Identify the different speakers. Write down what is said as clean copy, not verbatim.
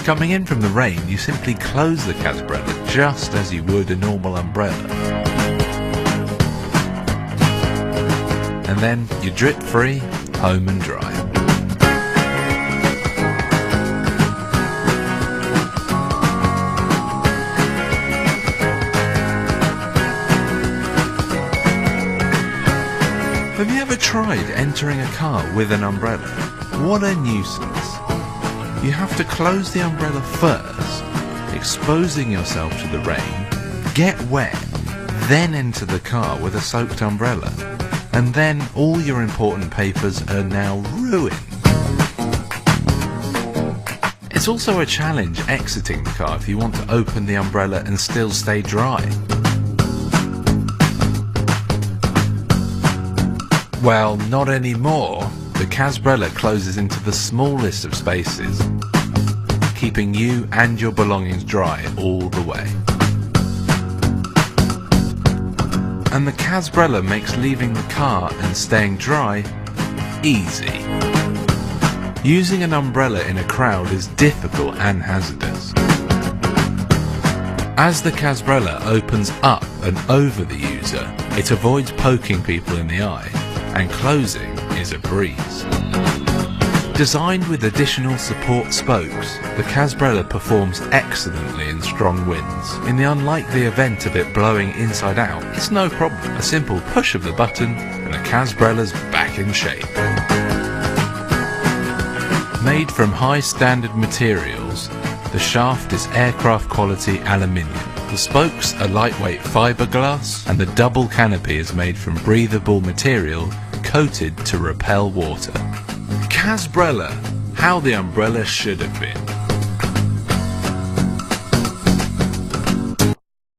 Speaker 1: Coming in from the rain, you simply close the Casbrella just as you would a normal umbrella. And then you're drip free, home and dry. Have you ever tried entering a car with an umbrella? What a nuisance. You have to close the umbrella first, exposing yourself to the rain, get wet, then enter the car with a soaked umbrella, and then all your important papers are now ruined. It's also a challenge exiting the car if you want to open the umbrella and still stay dry. Well, not anymore. The Casbrella closes into the smallest of spaces, keeping you and your belongings dry all the way. And the Casbrella makes leaving the car and staying dry easy. Using an umbrella in a crowd is difficult and hazardous. As the Casbrella opens up and over the user, it avoids poking people in the eye, and closing is a breeze. Designed with additional support spokes, the Casbrella performs excellently in strong winds. In the unlikely event of it blowing inside out, it's no problem. A simple push of the button and the Casbrella's back in shape. Made from high standard materials, the shaft is aircraft quality aluminium. The spokes are lightweight fiberglass, and the double canopy is made from breathable material coated to repel water. Casbrella, how the umbrella should have been.